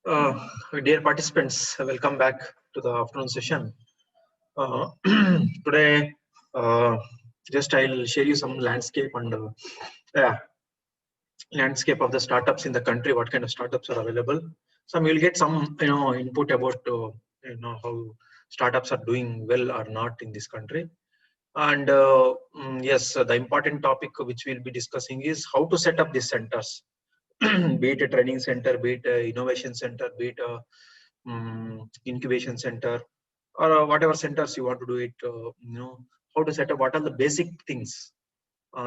Dear participants, welcome back to the afternoon session. Uh, Today, uh, just I'll share you some landscape and yeah, landscape of the startups in the country. What kind of startups are available? Some you'll get some input about how startups are doing well or not in this country. And yes, the important topic which we'll be discussing is how to set up these centers. Be it a training center, be it a innovation center, be it a incubation center, or whatever centers you want to do it. How to set up, what are the basic things,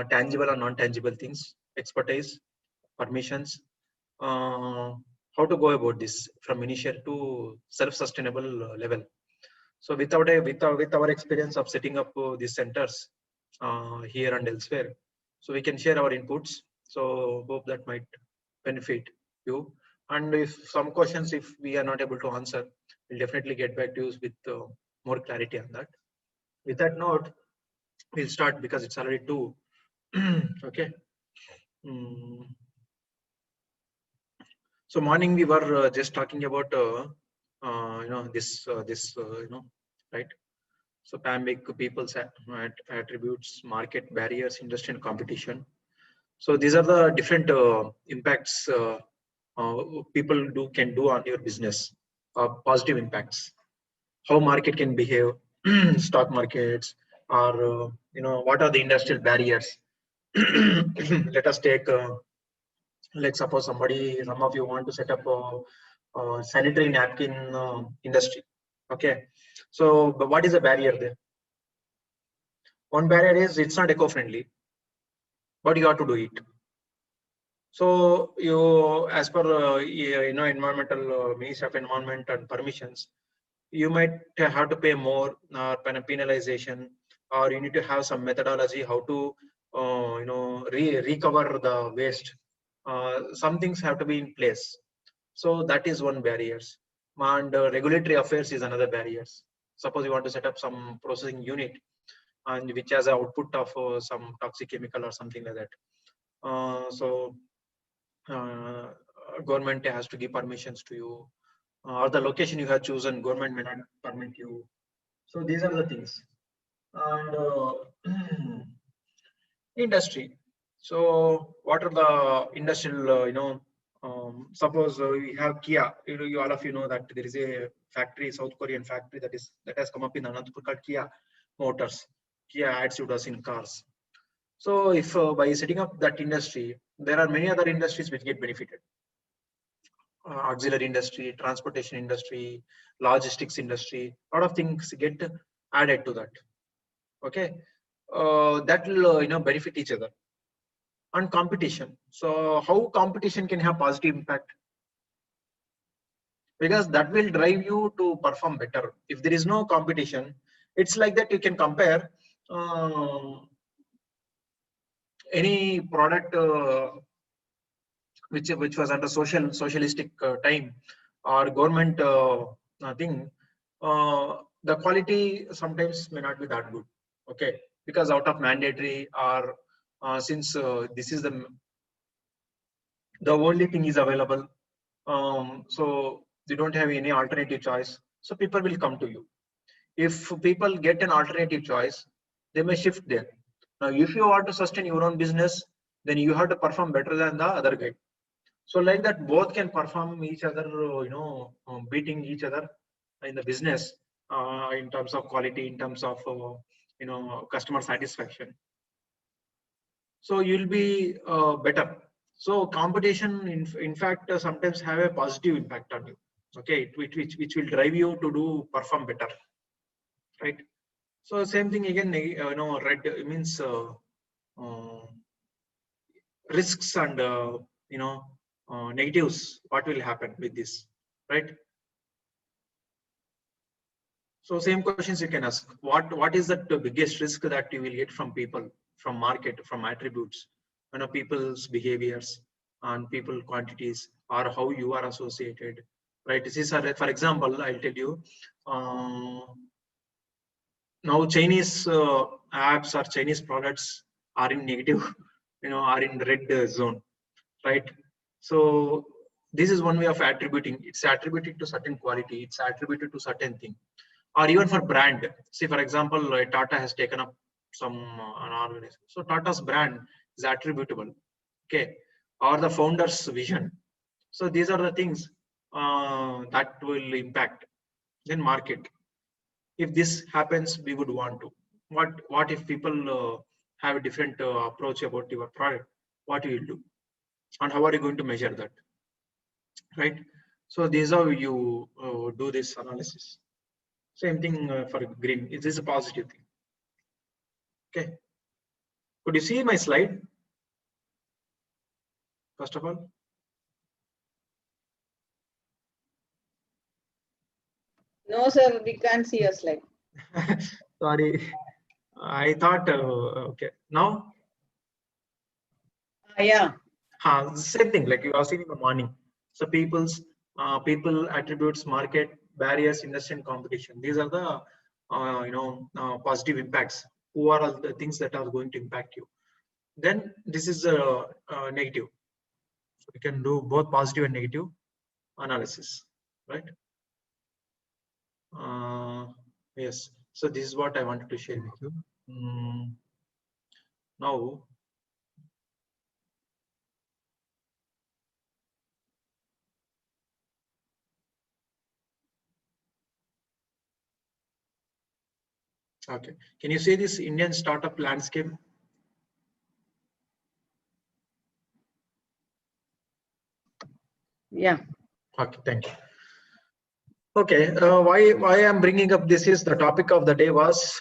tangible or non-tangible things, expertise, permissions, uh, how to go about this from initial to self-sustainable level. So with our experience of setting up these centers here and elsewhere, so we can share our inputs. So hope that might benefit you. And if some questions, if we are not able to answer, we'll definitely get back to you with more clarity on that. With that note, we'll start because it's already 2. Okay. Mm. So morning we were just talking about this right. So PAMIC, people's attributes, market barriers, industry and competition. So these are the different impacts uh, people can do on your business, positive impacts. How market can behave, stock markets, or what are the industrial barriers. Let us take, like suppose some of you want to set up a sanitary napkin industry. Okay, so but what is the barrier there? One barrier is it's not eco-friendly, but you have to do it. So you, as per environmental Ministry of Environment and permissions, you might have to pay more penalization, or you need to have some methodology how to recover the waste. Some things have to be in place. So that is one barriers. And regulatory affairs is another barriers. Suppose you want to set up some processing unit and which has an output of some toxic chemical or something like that. So uh, government has to give permissions to you, or the location you have chosen, government may not permit you. So these are the things. And industry. So what are the industrial, suppose we have Kia. You all of you know that there is a factory, South Korean factory that has come up in Anantapur called Kia Motors. Kia adds to us in cars. So if by setting up that industry, there are many other industries which get benefited. Auxiliary industry, transportation industry, logistics industry, a lot of things get added to that. Okay, that will benefit each other. And competition. So how competition can have positive impact? Because that will drive you to perform better. If there is no competition, it's like that you can compare any product which was under socialistic time or government thing, the quality sometimes may not be that good. Okay, because out of mandatory, or since this is the only thing is available, so you don't have any alternative choice, so people will come to you. If people get an alternative choice, they may shift there. Now if you want to sustain your own business, then you have to perform better than the other guy. So like that, both can perform each other, beating each other in the business, in terms of quality, in terms of customer satisfaction. So you'll be better. So competition, in fact, sometimes have a positive impact on you. Okay, which will drive you to do perform better, right? So same thing again, red means uh, risks and negatives. What will happen with this, right? So same questions you can ask. What is the biggest risk that you will get from people, from market, from attributes, people's behaviors and people quantities, or how you are associated, right? This is for example, I'll tell you. Uh, Now Chinese apps or Chinese products are in negative, are in red zone, right? So This is one way of attributing. It's attributed to certain quality. It's attributed to certain thing. Or even for brand. See, for example, Tata has taken up some an organization. So Tata's brand is attributable. Okay. Or the founder's vision. So these are the things that will impact. Then market. If this happens, we would want to. What if people have a different approach about your product? What you will do? And how are you going to measure that? Right. So these are you do this analysis. Same thing for green. It is a positive thing. Okay. Could you see my slide? First of all. No, sir, we can't see your slide. Sorry. I thought, okay. Now? Yeah. Same thing, like you are seeing in the morning. So people attributes, market, barriers, industry and competition. These are the positive impacts. Who are all the things that are going to impact you? Then this is negative. So we can do both positive and negative analysis, right? Yes. So this is what I wanted to share with you. Now, okay. Can you see this Indian startup landscape? Yeah. Okay, thank you. Okay, why I'm bringing up this is the topic of the day was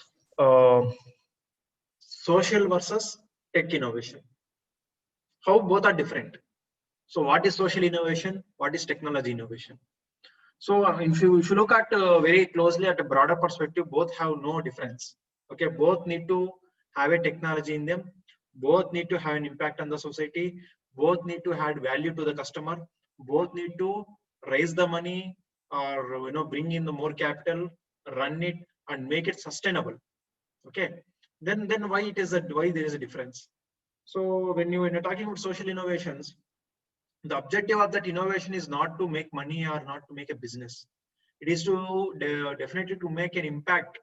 social versus tech innovation. How both are different. So what is social innovation? What is technology innovation? So if you look at very closely at a broader perspective, both have no difference. Okay, both need to have a technology in them. Both need to have an impact on the society. Both need to add value to the customer. Both need to raise the money or bring in the more capital, run it and make it sustainable. Okay, then why there is a difference? So when you're talking about social innovations, the objective of that innovation is not to make money or not to make a business. It is to definitely to make an impact,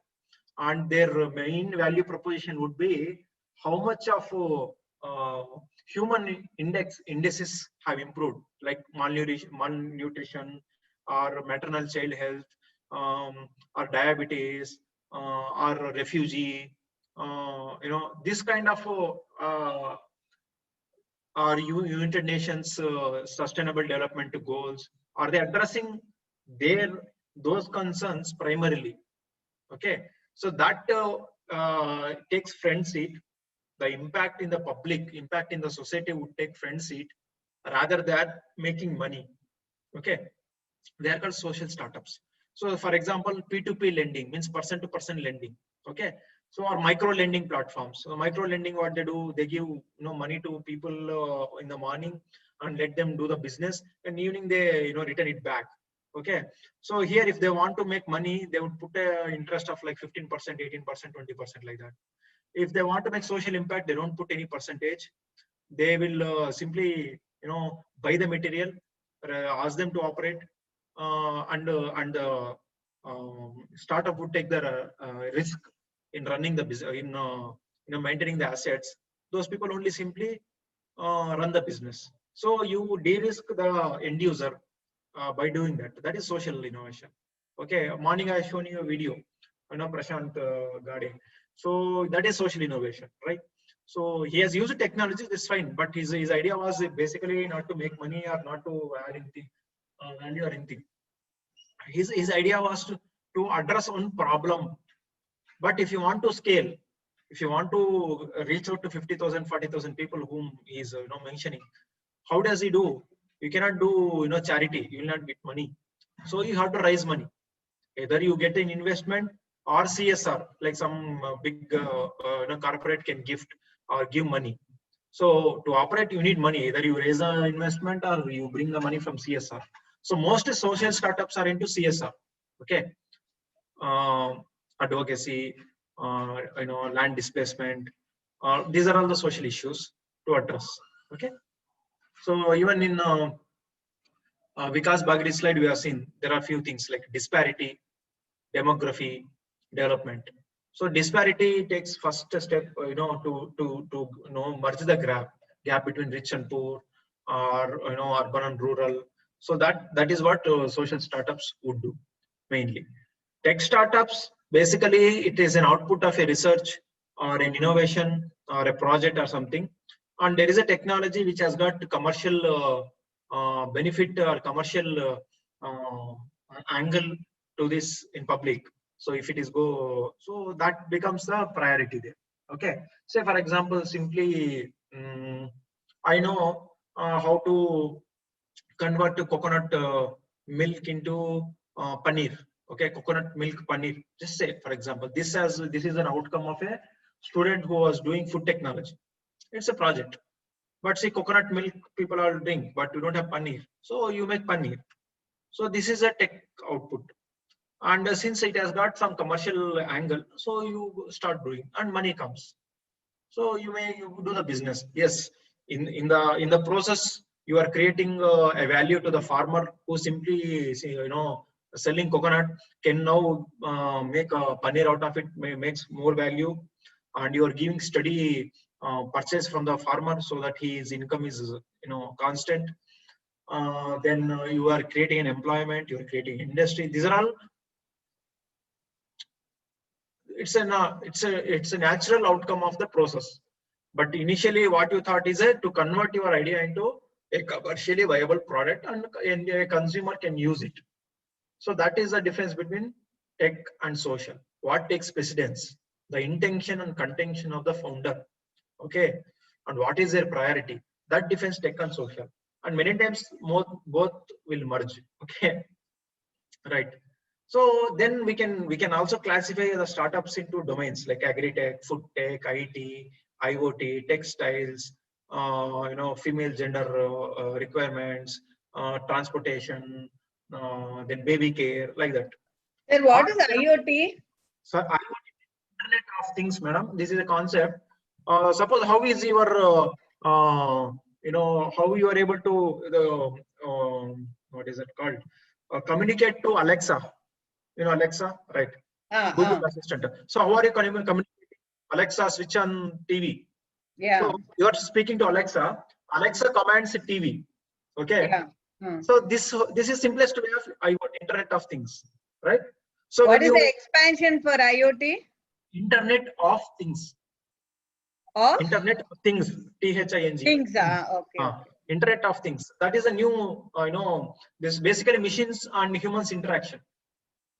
and their main value proposition would be how much of human indices have improved, like malnutrition or maternal child health, or diabetes, or refugee, this kind of or United Nations Sustainable Development Goals? Are they addressing those concerns primarily? Okay, so that takes front seat. The impact in the public, impact in the society would take front seat rather than making money. Okay, they are called social startups. So, for example, P2P lending means person-to-person lending. Okay, so our micro lending platforms. So micro lending, what they do, they give money to people in the morning and let them do the business, and evening they return it back. Okay, so here if they want to make money, they would put a interest of like 15%, 18%, 20% like that. If they want to make social impact, they don't put any percentage. They will simply buy the material, ask them to operate, and startup would take the risk in running the business, in maintaining the assets. Those people only simply run the business. So you de-risk the end user by doing that. That is social innovation. Okay, morning I have shown you a video, Prashant Gade. So that is social innovation, right? So he has used technology, that's fine, but his idea was basically not to make money or not to add anything, value or anything. His idea was to address one problem. But if you want to scale, if you want to reach out to 50,000, 40,000 people whom he is mentioning, how does he do? You cannot do charity. You will not get money. So you have to raise money. Either you get an investment or CSR, like some big corporate can gift or give money. So to operate, you need money. Either you raise an investment or you bring the money from CSR. So most social startups are into CSR. Okay, advocacy, land displacement. These are all the social issues to address. Okay, so even in Vikas Bagri's slide we have seen there are few things like disparity, demography, development. So disparity takes first step, to merge the gap between rich and poor, or urban and rural. So that is what social startups would do mainly. Tech startups, basically it is an output of a research or an innovation or a project or something, and there is a technology which has got commercial benefit or commercial angle to this in public. So if it is go, so that becomes the priority there. Okay, say for example, simply I know how to convert to coconut milk into paneer. Okay, coconut milk paneer, just say for example, this is an outcome of a student who was doing food technology. It's a project. But see, coconut milk people are drink, but you don't have paneer, so you make paneer. So this is a tech output, and since it has got some commercial angle, so you start doing and money comes. So you do the business. Yes, in the process you are creating a value to the farmer who simply selling coconut can now make a paneer out of it, makes more value, and you are giving steady purchase from the farmer so that his income is constant. Then you are creating an employment, you are creating industry. These are all, it's a natural outcome of the process. But initially what you thought is to convert your idea into a commercially viable product, and a consumer can use it. So that is the difference between tech and social. What takes precedence? The intention and contention of the founder. Okay, and what is their priority? That defines tech and social, and many times both will merge. Okay, right. So then we can also classify the startups into domains like agri-tech, food tech, IT, IoT, textiles, female gender requirements, transportation, then baby care, like that. Then what is IoT? So IoT, Internet of Things, madam. This is a concept. Suppose how is your how you are able to what is it called? Communicate to Alexa. Alexa, right? Google Assistant. So how are you communicating? Alexa, switch on TV. Yeah. So you are speaking to Alexa. Alexa commands TV. Okay. Yeah. So this is simplest way of IoT, Internet of Things, right? So what is the expansion for IoT? Internet of Things. Of? Internet of Things. THING. Things. Okay. Internet of Things. That is a new, this basically machines and humans interaction.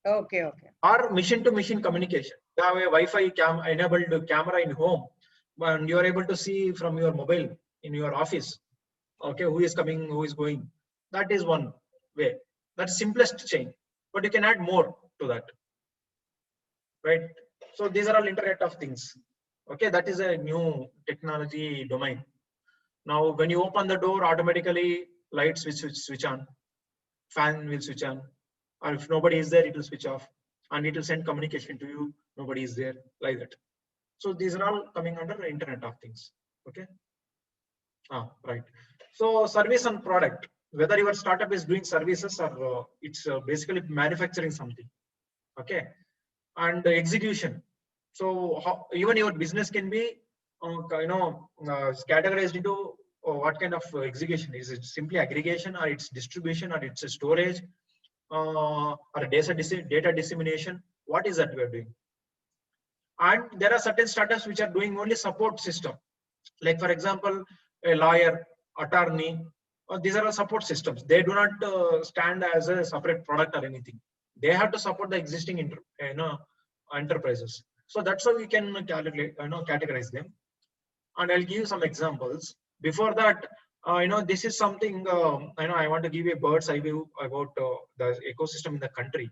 Okay, okay. Or machine-to-machine communication. You have a Wi-Fi enabled camera in home, and you are able to see from your mobile in your office, okay, who is coming, who is going. That is one way. That's simplest chain, but you can add more to that, right? So these are all Internet of Things. Okay, that is a new technology domain. Now, when you open the door, automatically lights will switch on, fan will switch on, or if nobody is there, it will switch off, and it will send communication to you. Nobody is there, like that. So these are all coming under the Internet of Things. Okay. Right. So service and product, whether your startup is doing services or it's basically manufacturing something. Okay. And execution. So even your business can be, categorized into what kind of execution. Is it simply aggregation, or it's distribution, or it's a storage, or data dissemination? What is that we are doing? And there are certain startups which are doing only support system. Like for example, a lawyer, attorney, these are all support systems. They do not stand as a separate product or anything. They have to support the existing enterprises. So that's how we can categorize them. And I'll give you some examples. Before that, this is something, I want to give you a bird's eye view about the ecosystem in the country.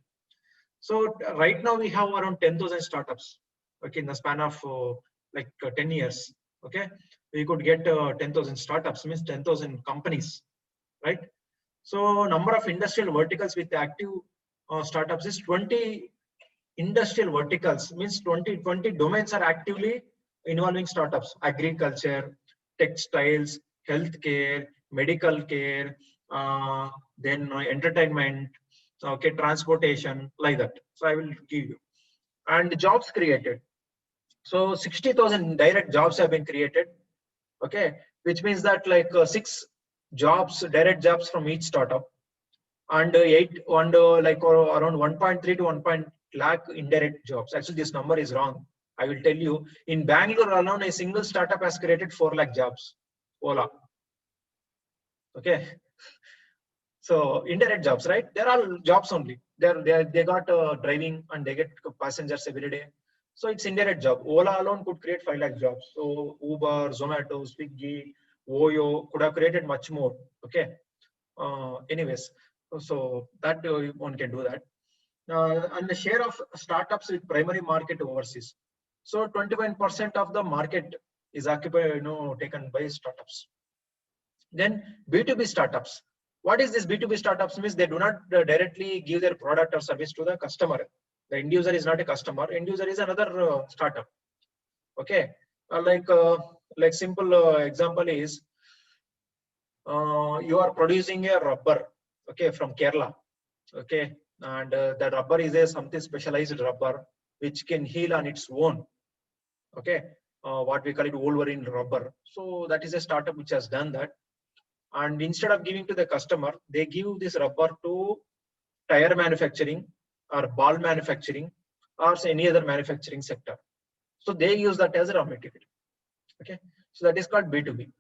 So right now we have around 10,000 startups. Okay, in the span of 10 years. Okay, we could get 10,000 startups, means 10,000 companies, right? So number of industrial verticals with active startups is 20 industrial verticals, means 20 domains are actively involving startups: agriculture, textiles, healthcare, medical care, then entertainment, okay, transportation, like that. So I will give you. And jobs created. So 60,000 direct jobs have been created, okay, which means that like 6 jobs, direct jobs from each startup, and like around 1.3 to 1. Lakh indirect jobs. Actually, this number is wrong. I will tell you. In Bangalore alone, a single startup has created 4 lakh jobs. Ola. Okay. So indirect jobs, right? They're all jobs only. They got driving and they get passengers every day. So it's indirect job. Ola alone could create 5 lakh jobs. So Uber, Zomato, Swiggy, Oyo could have created much more. Okay. Anyways, so that one can do that. And the share of startups with primary market overseas. So 21% of the market is occupied, taken by startups. Then B2B startups. What is this B2B startups? Means they do not directly give their product or service to the customer. The end user is not a customer. End user is another startup. Okay. Like simple example is you are producing a rubber, okay, from Kerala. Okay. And that rubber is a something specialized rubber which can heal on its own. Okay. What we call it Wolverine rubber. So that is a startup which has done that. And instead of giving to the customer, they give this rubber to tire manufacturing or ball manufacturing or any other manufacturing sector. So they use that as a raw material. Okay. So that is called B2B.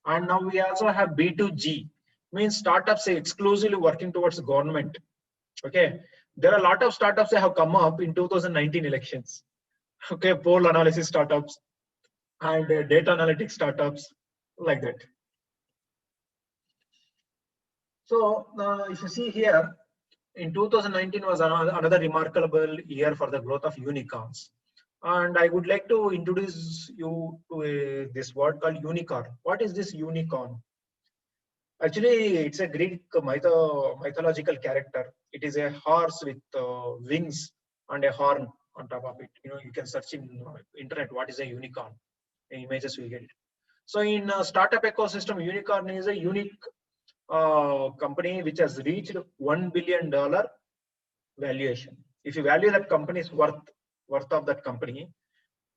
And now we also have B2G, means startups exclusively working towards government. Okay. There are a lot of startups that have come up in 2019 elections. Okay. Poll analysis startups and data analytics startups, like that. So if you see here, in 2019 was another remarkable year for the growth of unicorns. And I would like to introduce you to this word called unicorn. What is this unicorn? Actually, it's a Greek mythological character. It is a horse with wings and a horn on top of it. You can search in internet what is a unicorn. Images will get it. So in startup ecosystem, unicorn is a unique company which has reached $1 billion valuation. If you value that company's worth of that company,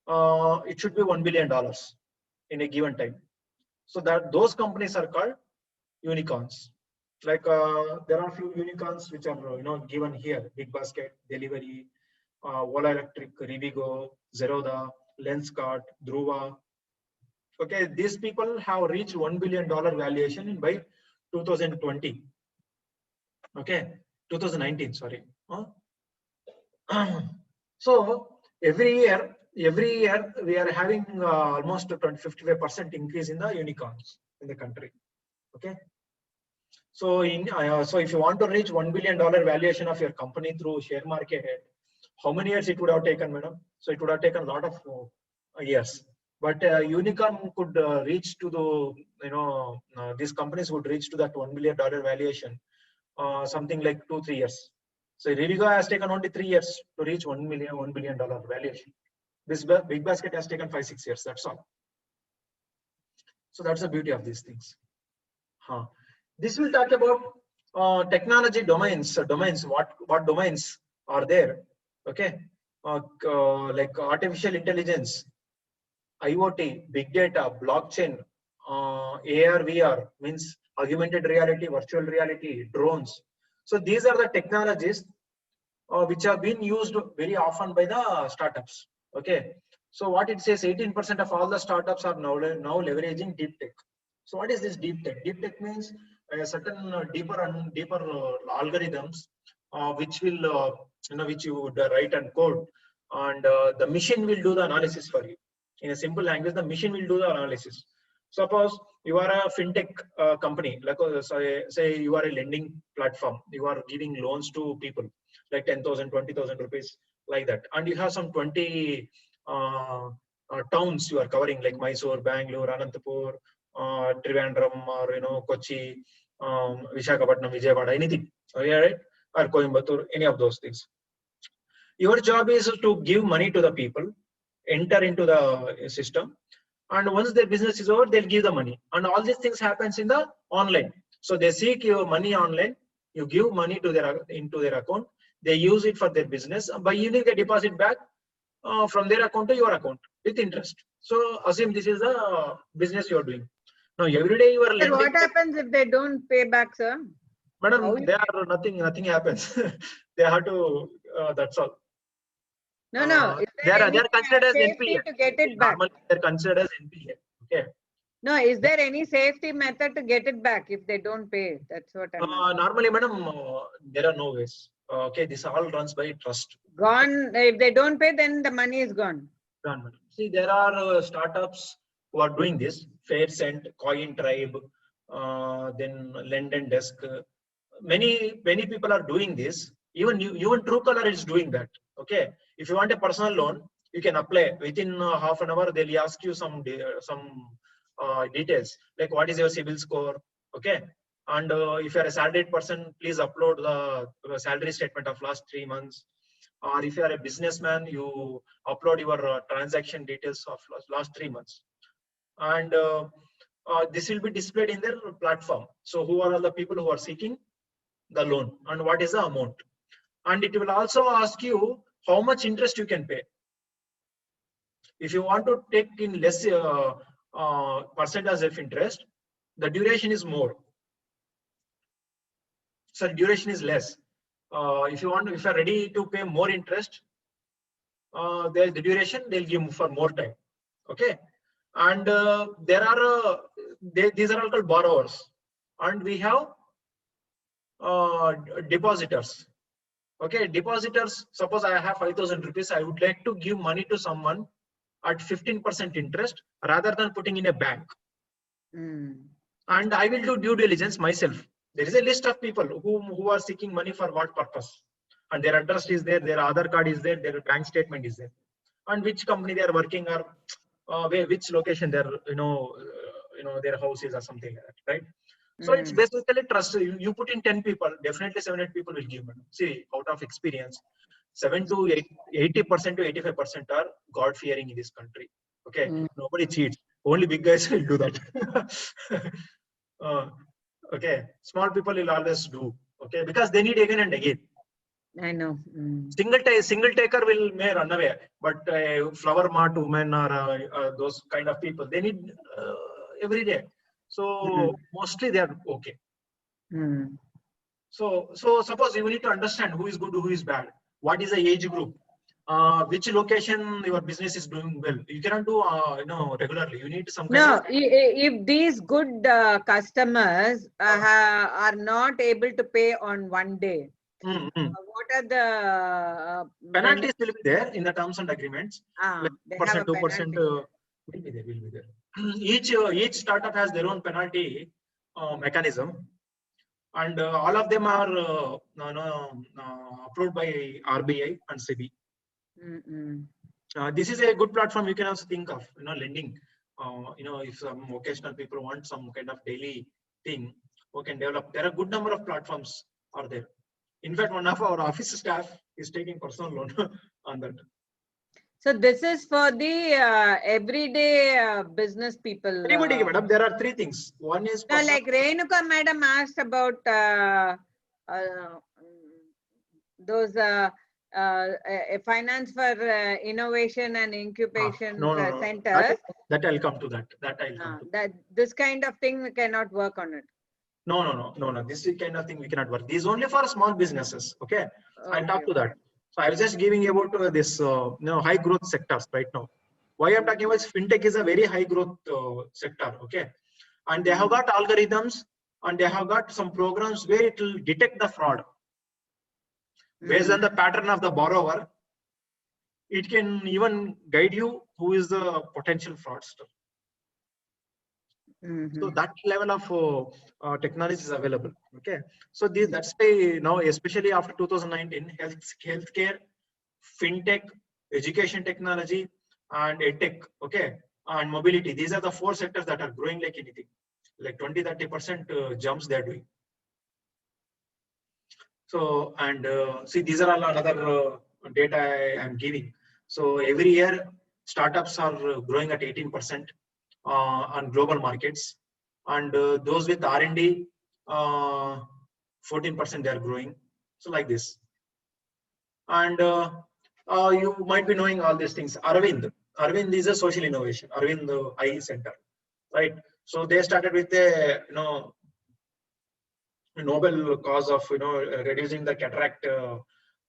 it should be $1 billion in a given time. So that those companies are called unicorns. Like there are a few unicorns which are given here: BigBasket, Delivery, Ola Electric, Rivigo, Zerodha, Lenskart, Dhruva. Okay, these people have reached $1 billion valuation by 2020. Okay, 2019. Sorry. So every year we are having almost 55% increase in the unicorns in the country. Okay. So if you want to reach $1 billion valuation of your company through share market, how many years it would have taken, madam? So it would have taken a lot of years. But unicorn could reach to the these companies would reach to that $1 billion valuation something like 2-3 years. So Rivigo has taken only 3 years to reach $1 billion valuation. This BigBasket has taken 5-6 years. That's all. So that's the beauty of these things. This will talk about technology domains. What domains are there? Okay, like artificial intelligence, IoT, big data, blockchain, AR, VR, means augmented reality, virtual reality, drones. So these are the technologies which have been used very often by the startups. Okay. So what it says, 18% of all the startups are now leveraging deep tech. So what is this deep tech? Deep tech means a certain deeper algorithms which will which you would write and code, and the machine will do the analysis for you. In a simple language, the machine will do the analysis. Suppose you are a fintech company, like say you are a lending platform. You are giving loans to people like 10,000, 20,000 rupees, like that, and you have some 20 towns you are covering, like Mysore, Bangalore, Anantapur, Trivandrum, or Kochi, Visakhapatnam, Vijayawada, anything. Okay, right? Or Coimbatore, any of those things. Your job is to give money to the people, enter into the system, and once their business is over, they'll give the money. And all these things happens in the online. So they seek your money online. You give money to into their account. They use it for their business. By using the deposit back from their account to your account with interest. So assume this is the business you are doing. Now every day you are Sir, lending. what happens if they don't pay back, sir? How Madam, you they are nothing happens. They have to. That's all. No, no. Is They there are any considered as safety NPA. to get it back? Normally they're considered as NPA. Okay. No, is there any safety method to get it back if they don't pay? That's what I'm asking. Normally, madam, there are no ways. Okay, this all runs by trust. Gone. If they don't pay, then the money is gone. Done, madam. See, there are startups who are doing this. Faircent, Coin Tribe, then Lend and Desk. Many people are doing this. Even Truecaller is doing that. Okay, if you want a personal loan, you can apply within half an hour. They'll ask you some details like what is your CIBIL score. Okay, and if you are a salaried person, please upload the salary statement of last 3 months. Or if you are a businessman, you upload your transaction details of last 3 months, and this will be displayed in their platform. So who are all the people who are seeking the loan and what is the amount, and it will also ask you how much interest you can pay. If you want to take in less percentage of interest, the duration is more. So duration is less. If you are ready to pay more interest, the duration they'll give for more time. Okay, and there are these are all called borrowers, and we have depositors. Okay, depositors. Suppose I have 5,000 rupees. I would like to give money to someone at 15% interest rather than putting in a bank. And I will do due diligence myself. There is a list of people who are seeking money for what purpose, and their address is there, their Aadhaar card is there, their bank statement is there, and which company they are working or which location their their house is or something like that, right? So it's basically trust. You put in 10 people, definitely 7 8 people will give money. See, out of experience, 7 to 80% to 85% are God fearing in this country. Okay, nobody cheats. Only big guys will do that. Okay, small people will always do. Okay, because they need again and again. I know. Single taker will may run away, but flower mart women or those kind of people, they need every day. So mostly they are okay. So suppose you need to understand who is good, who is bad. What is the age group? Which location your business is doing well. You cannot do regularly. You need some kind of. If these good customers are not able to pay on one day, what are the penalties will be there in the terms and agreements. They have a 2% will be there. Each startup has their own penalty mechanism, and all of them are approved by RBI and SEBI. This is a good platform you can also think of, lending. If some occasional people want some kind of daily thing, who can develop. There are a good number of platforms are there. In fact, one of our office staff is taking personal loan on that. So this is for the everyday business people. Anybody, madam, there are 3 things. One is like Renuka madam asked about those finance for innovation and incubation centers. That I'll come to that. That this kind of thing we cannot work on it. No. This kind of thing we cannot work. This is only for small businesses. Okay. I'll talk to that. So I was just giving about this high growth sectors right now. Why I'm talking about fintech is a very high growth sector. Okay, and they have got algorithms and they have got some programs where it will detect the fraud based on the pattern of the borrower. It can even guide you who is the potential fraudster. So that level of technology is available. Okay, so that's why now, especially after 2019, healthcare, fintech, education technology, and edtech, okay, and mobility. These are the 4 sectors that are growing like anything, like 20-30% jumps they are doing. So, and see, these are all another data I am giving. So every year, startups are growing at 18%. On global markets, and those with R&D 14% they are growing. So like this. And you might be knowing all these things. Arvind is a social innovation. Arvind Eye Center, right? So they started with a noble cause of reducing the cataract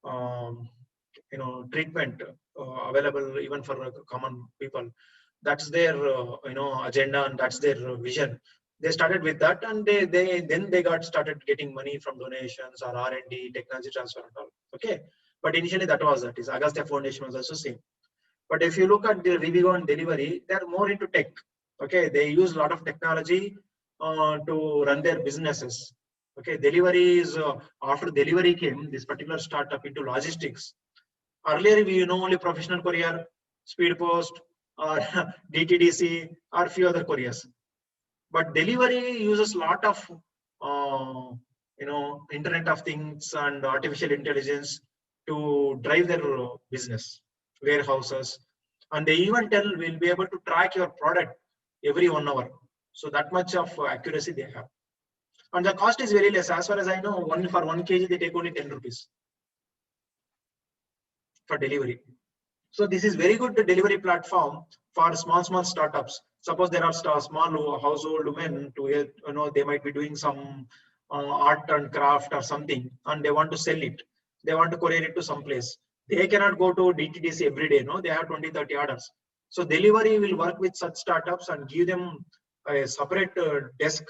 um, treatment available even for common people. That's their agenda, and that's their vision. They started with that, and they got started getting money from donations or R&D, technology transfer and all. Okay, but initially that is Agastya Foundation was also same. But if you look at the review and delivery, they're more into tech. Okay, they use a lot of technology to run their businesses. Okay, delivery is after delivery came this particular startup into logistics. Earlier we know only professional courier, speed post, or DTDC, or few other couriers. But delivery uses a lot of Internet of Things and artificial intelligence to drive their business, warehouses, and they even tell we'll be able to track your product every 1 hour. So that much of accuracy they have, and the cost is very less. As far as I know, only for 1 kg they take only 10 rupees for delivery. So this is very good delivery platform for small startups. Suppose there are small household women to they might be doing some art and craft or something, and they want to sell it. They want to courier it to some place. They cannot go to DTDC every day. No, they have 20-30 orders. So delivery will work with such startups and give them a separate desk.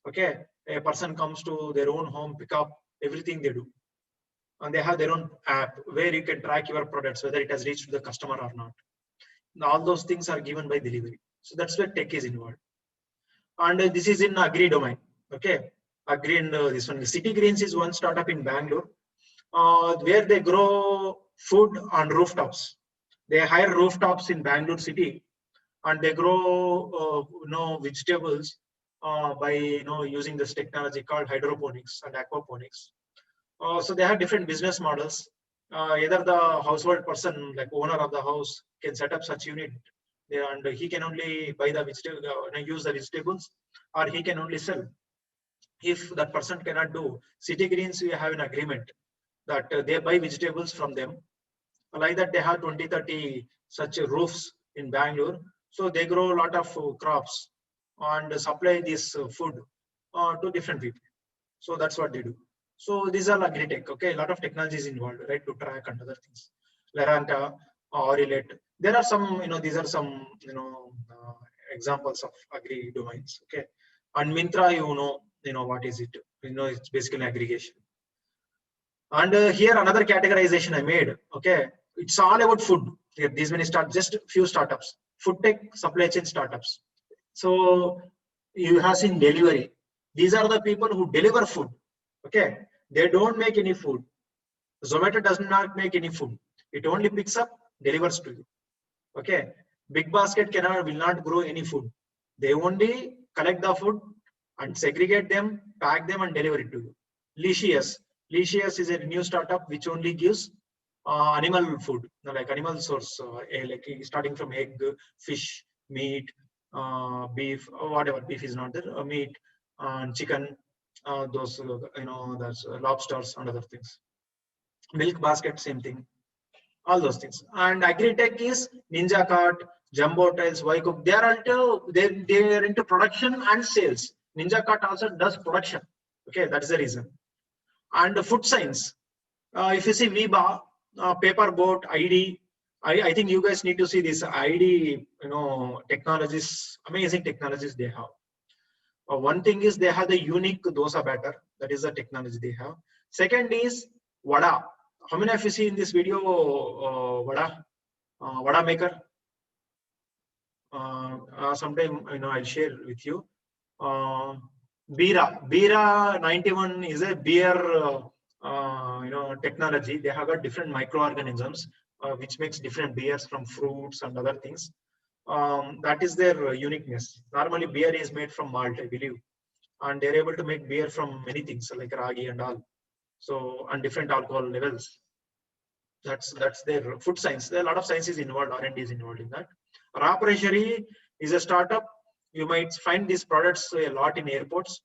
Okay, a person comes to their own home, pick up everything they do. And they have their own app where you can track your products, whether it has reached the customer or not. Now, all those things are given by delivery. So that's where tech is involved. And this is in agri domain. Okay, agri and this one. City Greens is one startup in Bangalore where they grow food on rooftops. They hire rooftops in Bangalore city, and they grow vegetables by using this technology called hydroponics and aquaponics. So they have different business models. Either the household person, like owner of the house, can set up such unit, and he can only buy the vegetable, use the vegetables, or he can only sell. If that person cannot do, City Greens, we have an agreement that they buy vegetables from them. Like that, they have 20-30 such roofs in Bangalore. So they grow a lot of crops and supply this food to different people. So that's what they do. So these are agri-tech. Okay, a lot of technologies involved, right, to track and other things. Laranta, Orilet. There are some, these are some, examples of agri domains. Okay, and Myntra, you know what is it? It's basically aggregation. And here another categorization I made. Okay, it's all about food. Here, these many just few startups, food tech, supply chain startups. So you have seen delivery. These are the people who deliver food. Okay, they don't make any food. Zomato does not make any food. It only picks up, delivers to you. Okay, Big Basket will not grow any food. They only collect the food and segregate them, pack them, and deliver it to you. Licious is a new startup which only gives animal food, like animal source, like starting from egg, fish, meat, beef, or whatever. Beef is not there. Meat and chicken. Those that's lobsters and other things. Milk Basket, same thing. All those things. And agri-tech is Ninja Cart, Jumbo Tiles, Vycook. They are into production and sales. Ninja Cart also does production. Okay, that is the reason. And the food science. If you see Viba, Paper Boat, ID. I think you guys need to see this ID. Technologies, amazing technologies they have. One thing is they have the unique dosa batter. That is the technology they have. Second is Vada. How many of you see in this video Vada maker? Sometime I'll share with you. Bira 91 is a beer technology. They have got different microorganisms which makes different beers from fruits and other things. That is their uniqueness. Normally beer is made from malt, I believe, and they're able to make beer from many things like ragi and all. So, and different alcohol levels. That's their food science. There are a lot of sciences involved. R&D is involved in that. Raw Pressury is a startup. You might find these products a lot in airports.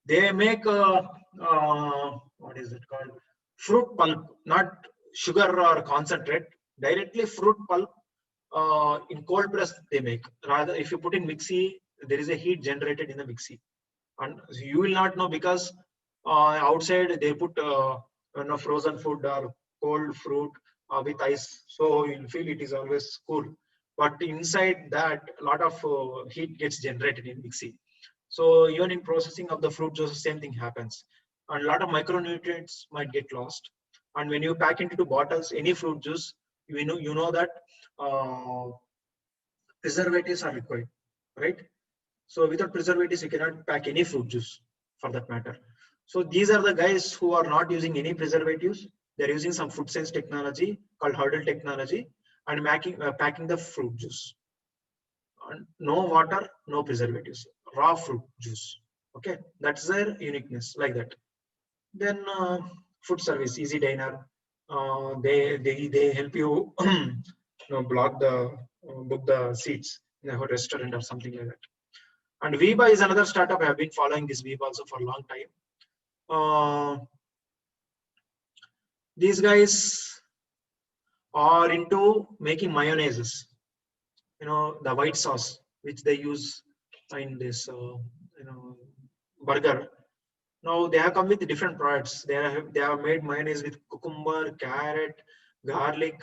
They make what is it called? Fruit pulp, not sugar or concentrate. Directly fruit pulp in cold press they make. Rather, if you put in mixie, there is a heat generated in the mixie, and you will not know because outside they put frozen food or cold fruit with ice, so you'll feel it is always cool. But inside that, a lot of heat gets generated in mixie. So even in processing of the fruit juice, same thing happens, and a lot of micronutrients might get lost. And when you pack into bottles any fruit juice, you know that uh, preservatives are required, right? So without preservatives, you cannot pack any fruit juice for that matter. So these are the guys who are not using any preservatives. They're using some food science technology called hurdle technology and packing the fruit juice. And no water, no preservatives, raw fruit juice. Okay, that's their uniqueness like that. Then food service, Easy Diner. They help you, block the book the seats in a restaurant or something like that. And Viva is another startup. I have been following this Viva also for a long time. These guys are into making mayonnaises. The white sauce which they use in this, burger. Now they have come with different products. They have made mayonnaise with cucumber, carrot, garlic,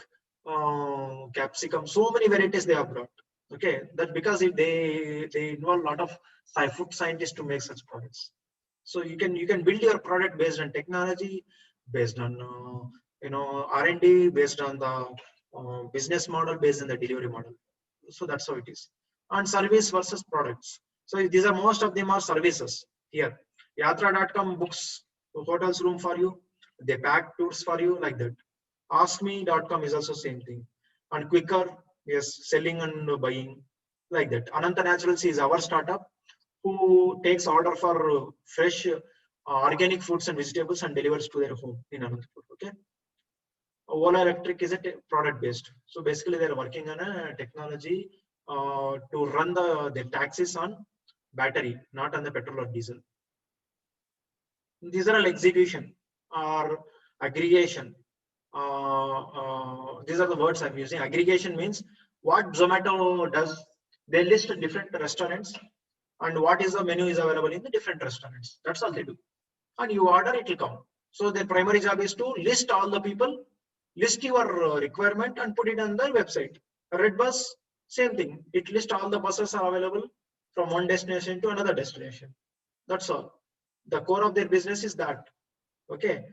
capsicum. So many varieties they have brought. Okay, that because they involve a lot of food scientists to make such products. So you can build your product based on technology, based on R&D, based on the business model, based on the delivery model. So that's how it is. And service versus products. So these are most of them are services here. Yatra.com books hotels room for you. They pack tours for you like that. AskMe.com is also same thing. And Quicker, yes, selling and buying like that. Ananta Naturals is our startup who takes order for fresh organic fruits and vegetables and delivers to their home in Anantapur. Okay. Ola Electric is a product based. So basically, they're working on a technology to run the taxis on battery, not on the petrol or diesel. These are all execution or aggregation. These are the words I'm using. Aggregation means what Zomato does. They list different restaurants and what is the menu is available in the different restaurants. That's all they do. And you order, it will come. So their primary job is to list all the people, list your requirement and put it on the website. Redbus, same thing. It lists all the buses are available from one destination to another destination. That's all. The core of their business is that. Okay.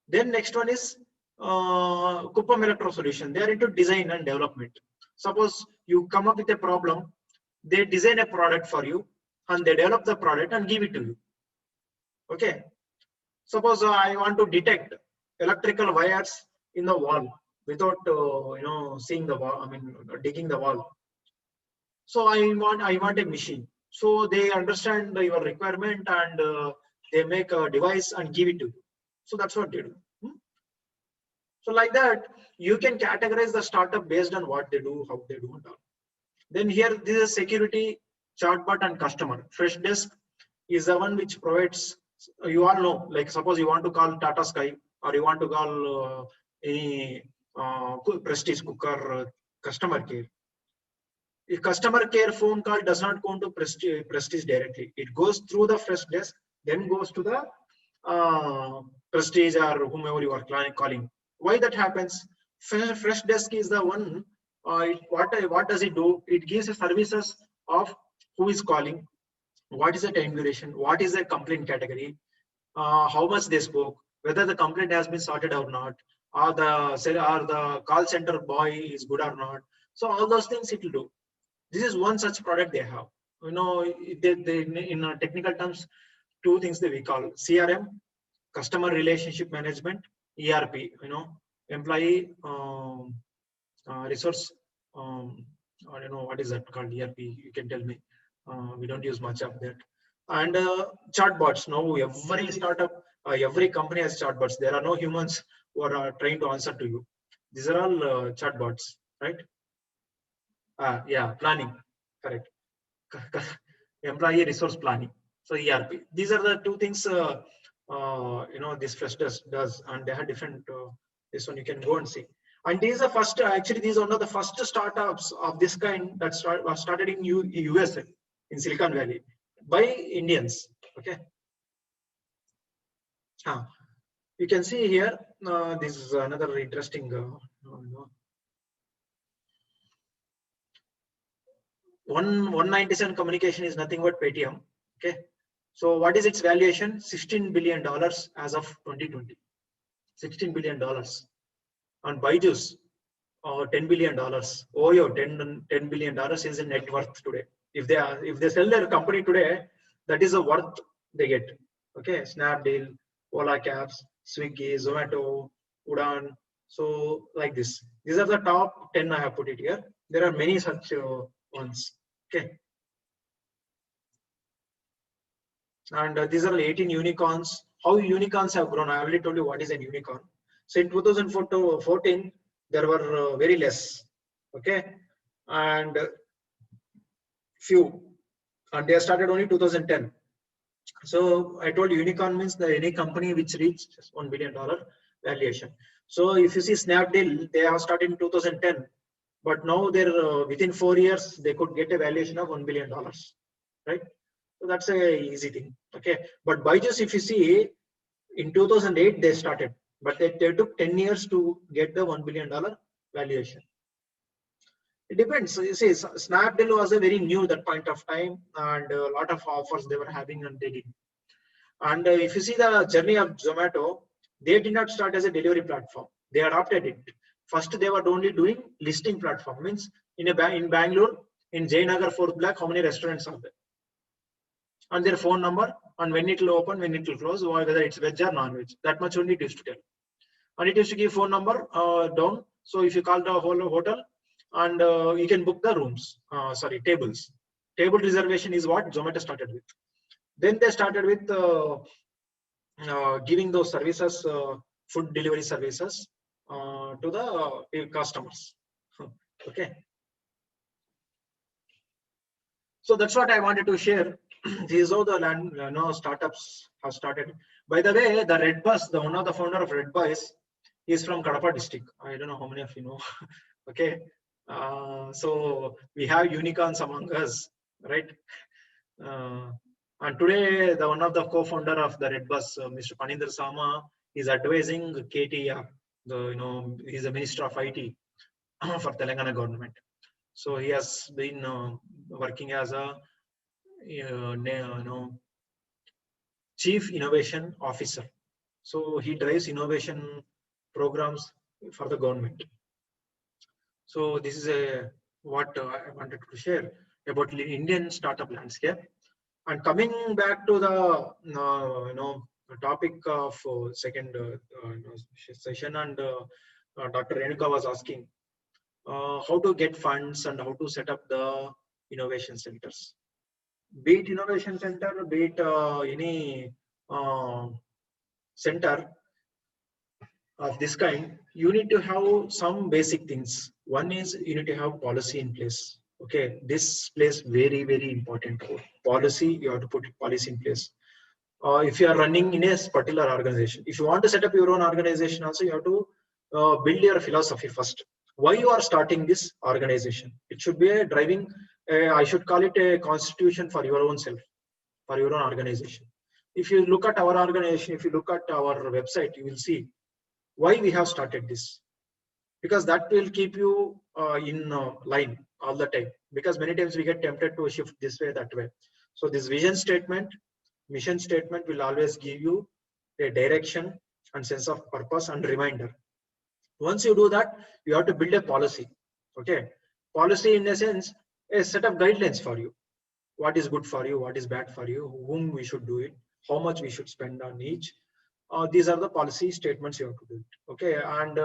Then next one is Kuppam Electro Solution. They are into design and development. Suppose you come up with a problem, they design a product for you and they develop the product and give it to you. Okay. Suppose I want to detect electrical wires in the wall without seeing the wall. I mean digging the wall. So I want a machine. So they understand your requirement and they make a device and give it to you. So that's what they do. So like that, you can categorize the startup based on what they do, how they do, and all. Then here, this is security, chatbot, and customer. Freshdesk is the one which provides. You all know, like suppose you want to call Tata Sky or you want to call any Prestige Cooker customer care. If customer care phone call does not go to Prestige directly, it goes through the Freshdesk, then goes to the Prestige or whomever you are calling. Why that happens? Freshdesk is the one. What does it do? It gives a services of who is calling, what is the time duration, what is the complaint category, how much they spoke, whether the complaint has been sorted or not, or the call center boy is good or not. So all those things it will do. This is one such product they have. They in technical terms, two things that we call CRM, customer relationship management, ERP. Employee resource. I don't know what is that called, ERP. You can tell me. We don't use much of that. And chatbots. Now every startup, every company has chatbots. There are no humans who are trying to answer to you. These are all chatbots, right? Yeah, planning, correct. Employee resource planning. So ERP. These are the two things this Freshdesk does, and they have different. This one you can go and see. And these are first. Actually, these are one of the first startups of this kind that was started in USA, in Silicon Valley, by Indians. Okay. You can see here. This is another interesting. 197 communication is nothing but Paytm. Okay. So what is its valuation? $16 billion as of 2020. $16 billion. And Byju's, $10 billion. Oyo, $10 billion is in net worth today. If they sell their company today, that is the worth they get. Okay, Snapdeal, Ola Cabs, Swiggy, Zomato, Udaan. So like this. These are the top 10 I have put it here. There are many such ones. Okay. And these are 18 unicorns. How unicorns have grown? I already told you what is a unicorn. So in 2014, there were very less. Okay. And few. And they started only 2010. So I told you unicorn means any company which reached $1 billion valuation. So if you see Snapdeal, they have started in 2010. But now they're within 4 years, they could get a valuation of $1 billion. Right. So that's a easy thing. Okay. But Byju's, if you see, in 2008 they started, but they took 10 years to get the $1 billion valuation. It depends. You see, Snapdeal was a very new at that point of time, and a lot of offers they were having, and they did. And if you see the journey of Zomato, they did not start as a delivery platform. They adopted it. First, they were only doing listing platform. Means in Bangalore, in Jayanagar 4th block, how many restaurants are there? And their phone number, and when it will open, when it will close, or whether it's veg or non-veg. That much only it used to tell. And it used to give phone number down. So if you call the whole hotel, and you can book the rooms, tables. Table reservation is what Zomato started with. Then they started with giving those services, food delivery services to the customers. Okay. So that's what I wanted to share. These are the startups have started. By the way, the Redbus, one of the founder of Redbus, is from Kadapa district. I don't know how many of you know. Okay. So we have unicorns among us, right? And today, one of the co-founder of the Redbus, Mr. Paninder Sama, is advising KTR. He's the Minister of IT for Telangana government. So he has been working as a Chief Innovation Officer. So he drives innovation programs for the government. So this is what I wanted to share about the Indian startup landscape. And coming back to the topic of second session, and Dr. Renuka was asking how to get funds and how to set up the innovation centers. Be it innovation center, be it any center of this kind, you need to have some basic things. One is you need to have policy in place. Okay, this plays very, very important role. Policy, you have to put policy in place. If you are running in a particular organization, if you want to set up your own organization also, you have to build your philosophy first. Why you are starting this organization? It should be a driving, I should call it a constitution for your own self, for your own organization. If you look at our organization, if you look at our website, you will see why we have started this. Because that will keep you in line all the time. Because many times we get tempted to shift this way, that way. So this vision statement, mission statement will always give you a direction and sense of purpose and reminder. Once you do that, you have to build a policy. Okay, policy in a sense, a set of guidelines for you. What is good for you, what is bad for you, whom we should do it, how much we should spend on each. These are the policy statements you have to do. Okay, and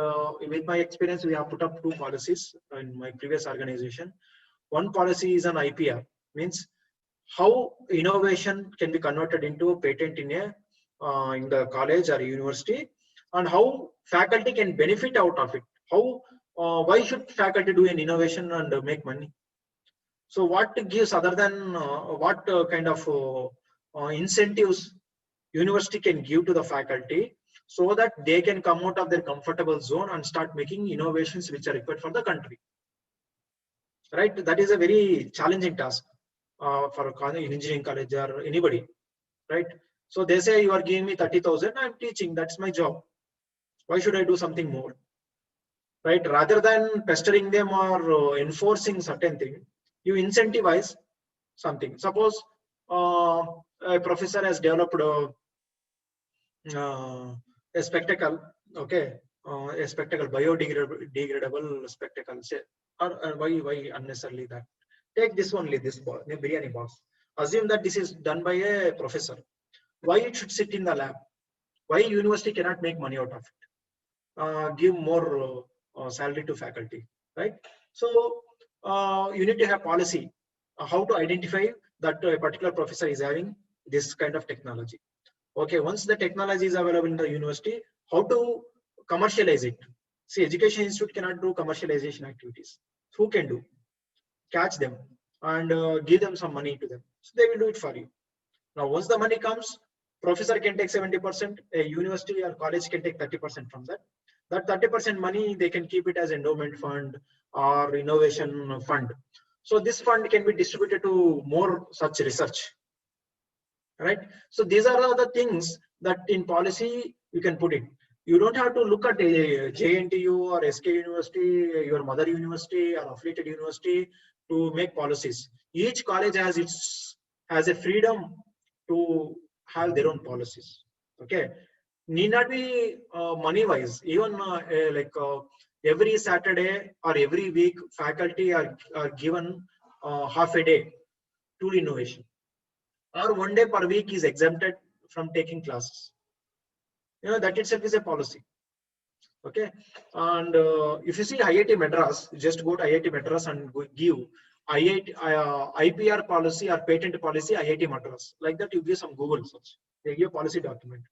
with my experience, we have put up 2 policies in my previous organization. One policy is an IPR, means how innovation can be converted into a patent in the college or university, and how faculty can benefit out of it. How why should faculty do an innovation and make money? So what gives, other than what kind of incentives university can give to the faculty so that they can come out of their comfortable zone and start making innovations which are required for the country. Right? That is a very challenging task for a engineering college or anybody. Right? So they say, you are giving me 30,000, I'm teaching, that's my job. Why should I do something more? Right? Rather than pestering them or enforcing certain thing, you incentivize something. Suppose a professor has developed a spectacle, okay, a spectacle, biodegradable spectacle, say, or why unnecessarily that? Take this only, this box, the biryani box. Assume that this is done by a professor. Why it should sit in the lab? Why university cannot make money out of it? Give more salary to faculty, right? So you need to have policy how to identify that a particular professor is having this kind of technology. Okay, once the technology is available in the university, how to commercialize it? See, education institute cannot do commercialization activities. Who can do? Catch them and give them some money to them. So they will do it for you. Now, once the money comes, professor can take 70%, a university or college can take 30% from that. That 30% money, they can keep it as endowment fund or innovation fund. So this fund can be distributed to more such research. Right? So these are the things that in policy you can put it. You don't have to look at a JNTU or SK University, your mother university or affiliated university to make policies. Each college has a freedom to have their own policies. Okay, need not be money wise. Even every Saturday or every week, faculty are given half a day to innovation, or 1 day per week is exempted from taking classes. That itself is a policy. Okay, and if you see IIT Madras, just go to IIT Madras and give IIT IPR policy or patent policy IIT Madras. Like that, you give some Google search. They give a policy document.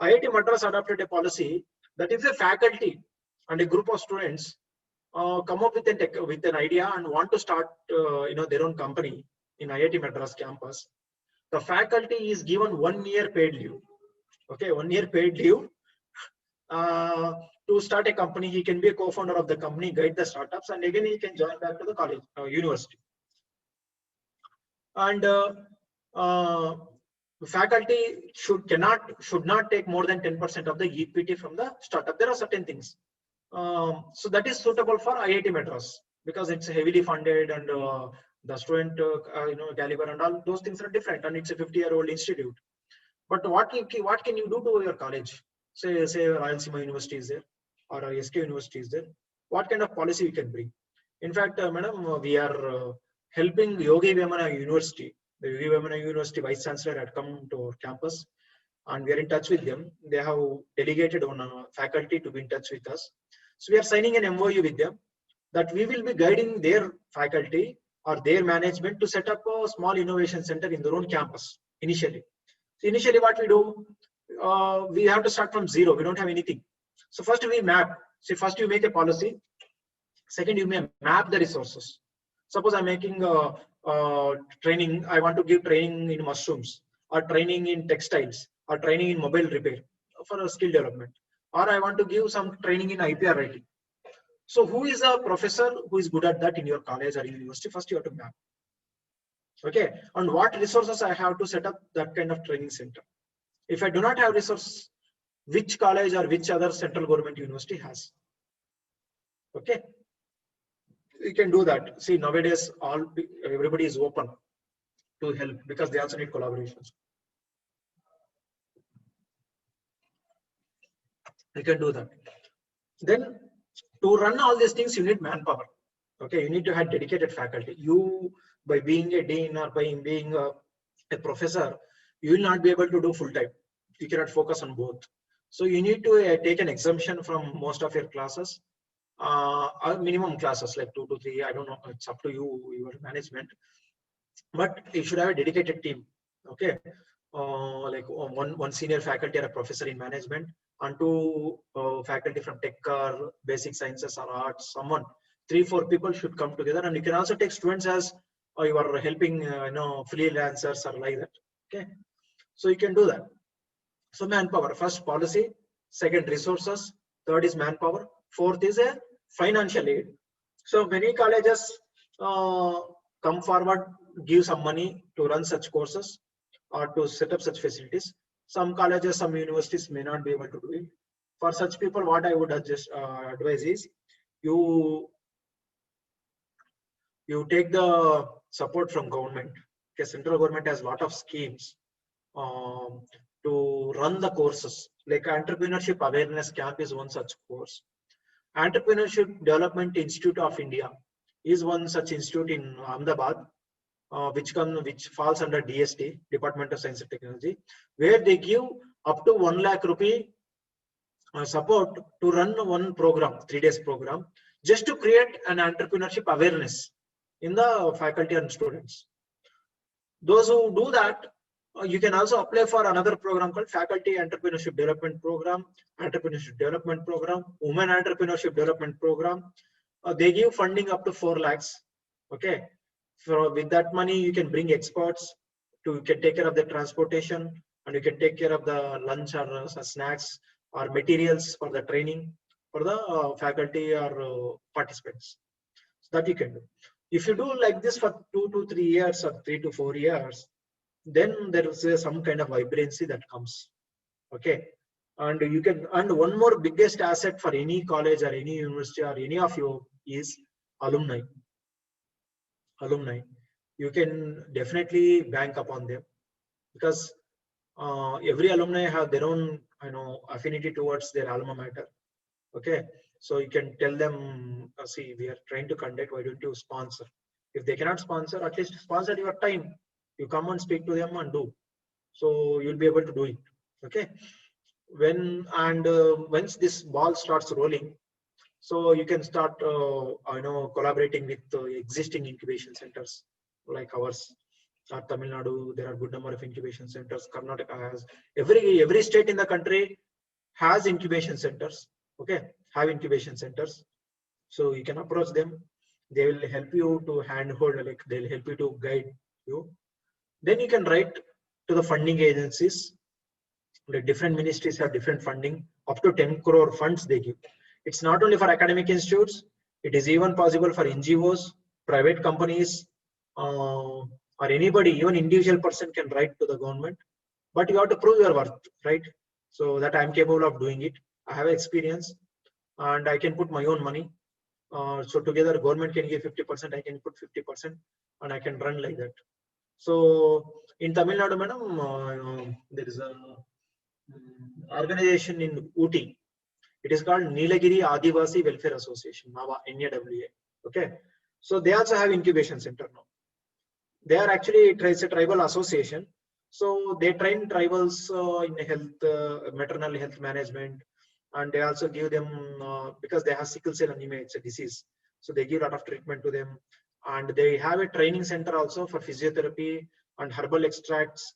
IIT Madras adopted a policy that if a faculty and a group of students come up with an idea and want to start their own company in IIT Madras campus, the faculty is given 1 year paid leave. Okay, 1 year paid leave to start a company. He can be a co-founder of the company, guide the startups, and again he can join back to the college, university. And faculty should not take more than 10% of the EPT from the startup. There are certain things. So that is suitable for IIT Madras because it's heavily funded and the student caliber and all those things are different, and it's a 50-year-old institute. But what can you do to your college? Say Rayalaseema University is there or SK University is there. What kind of policy we can bring? In fact, madam, we are helping Yogi Vemana University. The Yogi Vemana University Vice Chancellor had come to our campus, and we are in touch with them. They have delegated on faculty to be in touch with us. So we are signing an MOU with them that we will be guiding their faculty or their management to set up a small innovation center in their own campus initially. So initially what we do, we have to start from zero. We don't have anything. So first we map. So first you make a policy. Second, you may map the resources. Suppose I'm making training. I want to give training in mushrooms or training in textiles or training in mobile repair for a skill development. Or I want to give some training in IPR writing. So who is a professor who is good at that in your college or university? First you have to map. Okay, and what resources I have to set up that kind of training center. If I do not have resources, which college or which other central government university has? Okay, you can do that. See, nowadays everybody is open to help because they also need collaborations. You can do that. Then to run all these things, you need manpower. Okay, you need to have dedicated faculty. You, by being a dean or by being a professor, you will not be able to do full time. You cannot focus on both. So you need to take an exemption from most of your classes, minimum classes like 2 to 3. I don't know. It's up to you, your management. But you should have a dedicated team. Okay, like one senior faculty or a professor in management, and 2 faculty from tech or basic sciences or arts. Someone 3-4 people should come together, and you can also take students as you are helping freelancers or like that. Okay, So you can do that. So manpower, first policy, second resources, third is manpower, fourth is a financial aid. So many colleges come forward, give some money to run such courses or to set up such facilities. Some colleges, some universities may not be able to do it. For such people, what I would advise is you take the support from government. Okay, central government has a lot of schemes to run the courses. Like entrepreneurship awareness camp is one such course. Entrepreneurship Development Institute of India is one such institute in Ahmedabad, which falls under DST, Department of Science and Technology, where they give up to 1 lakh rupee support to run one program, 3 days program, just to create an entrepreneurship awareness in the faculty and students. Those who do that, you can also apply for another program called Faculty Entrepreneurship Development Program, Entrepreneurship Development Program, Women Entrepreneurship Development Program. They give funding up to 4 lakhs. Okay, so with that money, you can bring experts to, you can take care of the transportation, and you can take care of the lunch or snacks or materials for the training for the faculty or participants. So that you can do. If you do like this for 2 to 3 years or 3 to 4 years, then there is some kind of vibrancy that comes. Okay, and you can, and one more biggest asset for any college or any university or any of you is alumni. You can definitely bank upon them, because every alumni have their own affinity towards their alma mater. Okay, so you can tell them, see, we are trying to conduct, why don't you sponsor? If they cannot sponsor, at least sponsor your time. You come and speak to them and do. So you'll be able to do it. Okay, once this ball starts rolling, so you can start collaborating with existing incubation centers like ours. Tamil Nadu, there are good number of incubation centers. Karnataka has, every state in the country has incubation centers. Okay, have incubation centers. So you can approach them. They will help you to handhold, like they'll help you to guide you. Then you can write to the funding agencies. The different ministries have different funding, up to 10 crore funds they give. It's not only for academic institutes, it is even possible for NGOs, private companies, or anybody, even individual person can write to the government. But you have to prove your worth, right? So that I'm capable of doing it. I have experience and I can put my own money. So together government can give 50%, I can put 50%, and I can run like that. So in Tamil Nadu, madam, there is a organization in Ooty. It is called Nilagiri Adivasi Welfare Association, NAWA. Okay, so they also have incubation center now. They are actually, it's a tribal association. So they train tribals in health, maternal health management, and they also give them, because they have sickle cell anemia, it's a disease. So they give a lot of treatment to them. And they have a training center also for physiotherapy and herbal extracts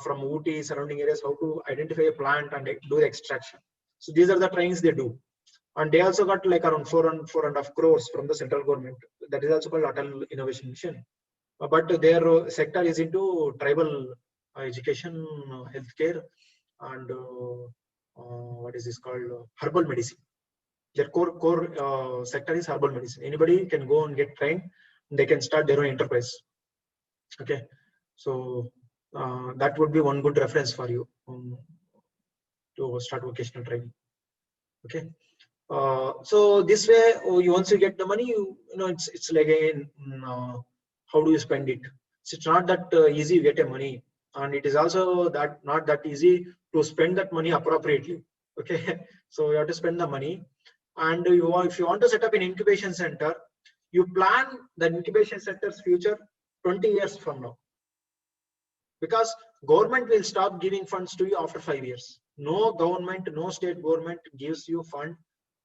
from Ooty, surrounding areas, how to identify a plant and do the extraction. So these are the trainings they do. And they also got like around 4.5 crores from the central government. That is also called Atal Innovation Mission. But their sector is into tribal education, healthcare, and what is this called? Herbal medicine. Their core sector is herbal medicine. Anybody can go and get trained. They can start their own enterprise. Okay, so that would be one good reference for you to start vocational training. Okay, so this way, once you get the money, you know it's like how do you spend it? So it's not that easy to get a money, and it is also that not that easy to spend that money appropriately. Okay, so you have to spend the money, and if you want to set up an incubation center, you plan the incubation center's future 20 years from now, because government will stop giving funds to you after 5 years. No government, no state government gives you fund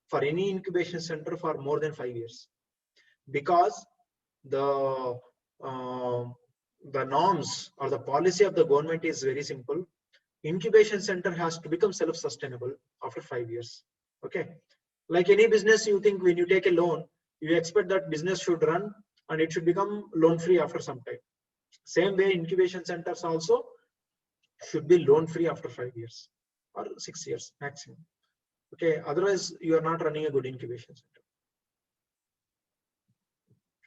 for any incubation center for more than 5 years, because the norms or the policy of the government is very simple. Incubation center has to become self-sustainable after 5 years. Okay, like any business, you think when you take a loan, you expect that business should run and it should become loan free after some time. Same way, incubation centers also should be loan free after 5 years or 6 years maximum. Okay, otherwise you are not running a good incubation center.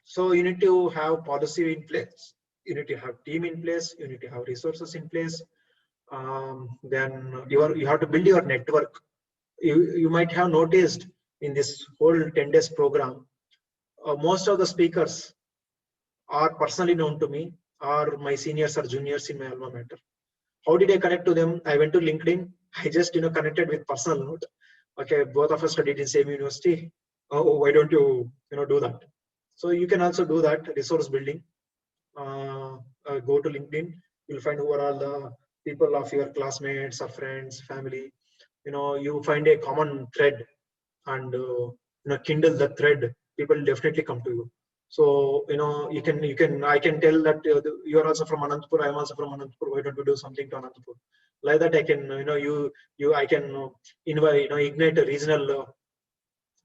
So you need to have policy in place, you need to have team in place, you need to have resources in place. Then you have to build your network. You might have noticed in this whole 10 days program, most of the speakers are personally known to me, or my seniors or juniors in my alma mater. How did I connect to them? I went to LinkedIn. I just connected with personal note. Okay, both of us studied in same university. Oh, why don't you do that? So you can also do that, resource building. Go to LinkedIn. You'll find who are all the people of your classmates or friends, family. You find a common thread, and kindle the thread. People definitely come to you. So I can tell that you are also from Anantapur. I am also from Anantapur. Why don't we do something to Anantapur? Like that, I can I can invite ignite a regional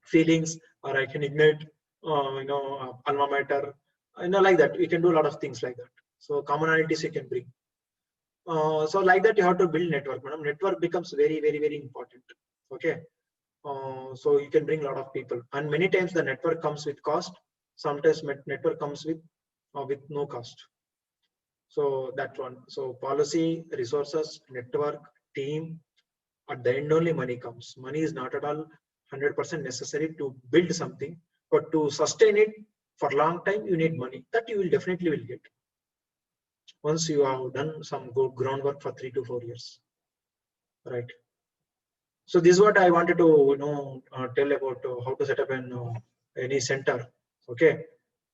feelings, or I can ignite alma mater. Like that. We can do a lot of things like that. So commonalities you can bring. So like that, you have to build network, madam. Network becomes very, very, very important. Okay. So you can bring a lot of people, and many times the network comes with cost. Sometimes network comes with no cost. So that one. So policy, resources, network, team. At the end, only money comes. Money is not at all 100% necessary to build something, but to sustain it for long time, you need money. That you will definitely get once you have done some good groundwork for 3 to 4 years, right? So this is what I wanted to tell about how to set up any center. Okay,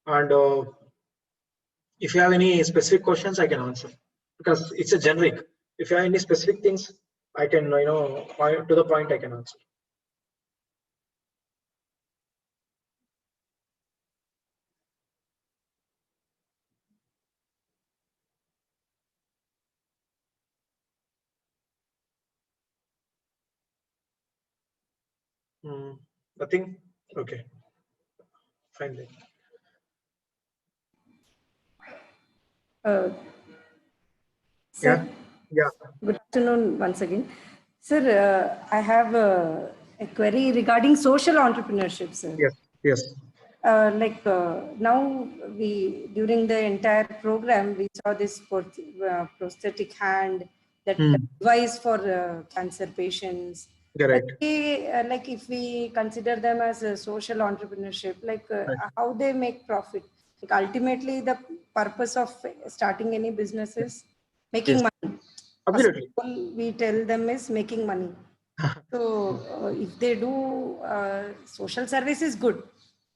and if you have any specific questions, I can answer, because it's a generic. If you have any specific things, I can to the point I can answer. Nothing. Okay, fine then. Sir, Yeah. good afternoon once again. Sir, I have a query regarding social entrepreneurship, sir. Yes. Now during the entire program, we saw this prosthetic hand, that device for cancer patients. Correct. If we consider them as a social entrepreneurship, how they make profit. Ultimately, the purpose of starting any business is making money. Absolutely. We tell them is making money. So if they do social service is good,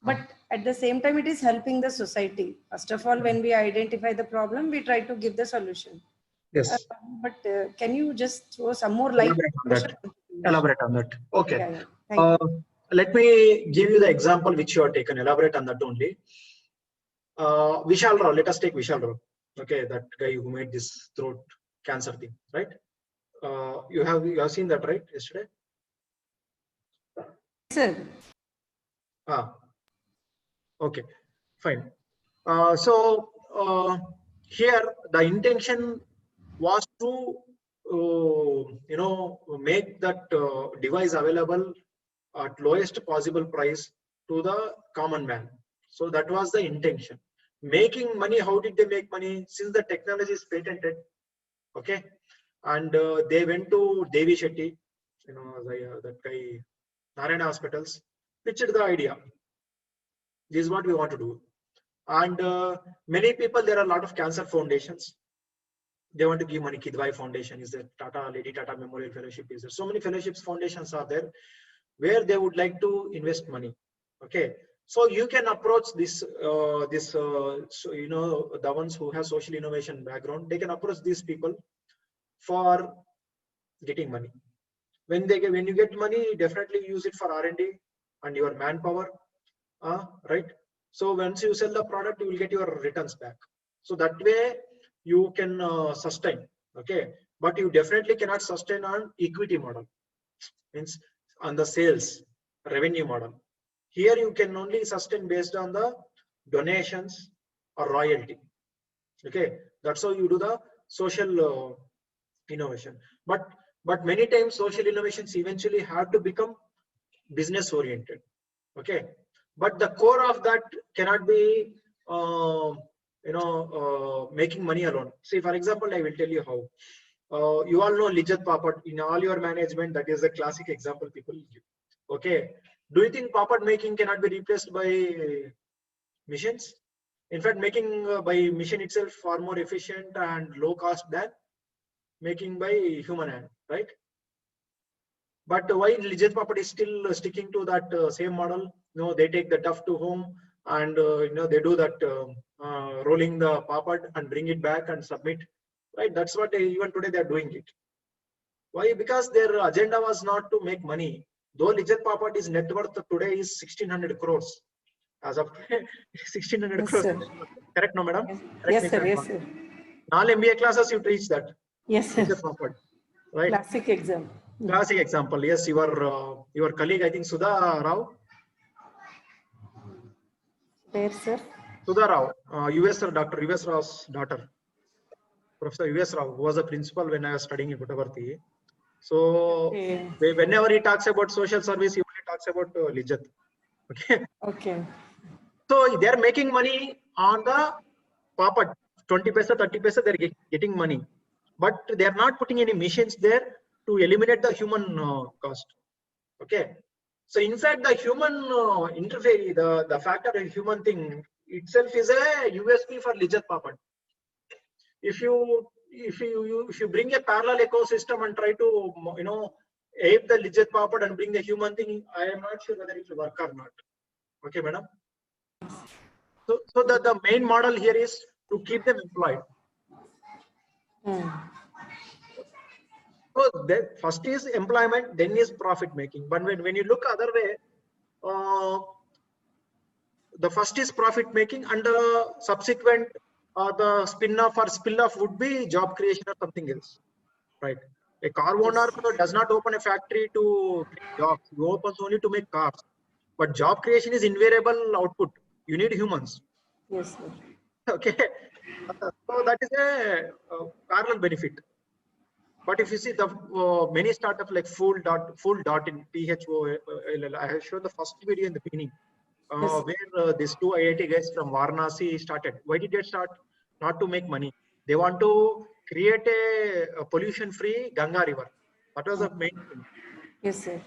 but at the same time it is helping the society. First of all, when we identify the problem, we try to give the solution. Yes. But can you just throw some more light? Elaborate on that. Okay. Yeah. Thank you. Let me give you the example which you have taken. Elaborate on that only. Vishal Rao. Let us take Vishal Rao. Okay, that guy who made this throat cancer thing, right? You have seen that, right? Yesterday. Sir. Okay, fine. So here the intention was to make that device available at lowest possible price to the common man. So that was the intention. Making money, how did they make money? Since the technology is patented, okay, and they went to Devi Shetty, that guy, Narayana Hospitals, pitched the idea. This is what we want to do. And many people, there are a lot of cancer foundations. They want to give money. Kidwai Foundation is there, Lady Tata Memorial Fellowship is there. So many fellowships foundations are there where they would like to invest money. Okay, so you can approach this the ones who have social innovation background. They can approach these people for getting money. When you get money, definitely use it for R&D and your manpower, right? So once you sell the product, you will get your returns back. So that way you can sustain. Okay, but you definitely cannot sustain on equity model, means on the sales revenue model. Here you can only sustain based on the donations or royalty. Okay, that's how you do the social innovation. But many times social innovations eventually have to become business oriented. Okay, but the core of that cannot be making money alone. See, for example, I will tell you how. You all know Lijjat Papad in all your management. That is a classic example people give. Okay, do you think papad making cannot be replaced by machines? In fact, making by machine itself far more efficient and low cost than making by human hand, right? But why Lijjat Papad is still sticking to that same model? They take the duff to home and they do that rolling the papad and bring it back and submit, right? That's what even today they are doing it. Why? Because their agenda was not to make money. Though Lijjat Papad is net worth today is 1600 crores. As of 1600 Yes, crores. sir. Correct, no, madam? Yes, Correct yes me if sir. I'm Yes, wrong. sir. All MBA classes you teach that. Yes, sir. Lijjat Papad, right? Classic exam. Classic example. Yes, your colleague, I think Sudha Rao. Where, sir? Sudha Rao, Dr. US Rao's daughter. Professor US Rao, who was a principal when I was studying in Puttaparthi. So Okay. whenever he talks about social service, he only talks about Lijjat. Okay. Okay. So they're making money on the papad, 20 paisa, 30 paisa, they're getting money. But they're not putting any machines there to eliminate the human cost. Okay. So in fact, the human interface, the factor of human thing itself is a USP for Lijjat Papad. If you bring a parallel ecosystem and try to ape the Lijjat Papad and bring the human thing, I am not sure whether it will work or not. Okay, madam. So the main model here is to keep them employed. So that first is employment, then is profit making. But when you look other way, the first is profit making, and the subsequent the spin-off or spill-off would be job creation or something else, right? A car owner does not open a factory to create jobs. He opens only to make cars. But job creation is invariable output. You need humans. Yes, sir. Okay. So that is a parallel benefit. But if you see the many startups like full dot in PHOLL, I have shown the first video in the beginning where these two IIT guys from Varanasi started. Why did they start? Not to make money. They want to create a pollution-free Ganga river. That was the main thing. Yes, sir.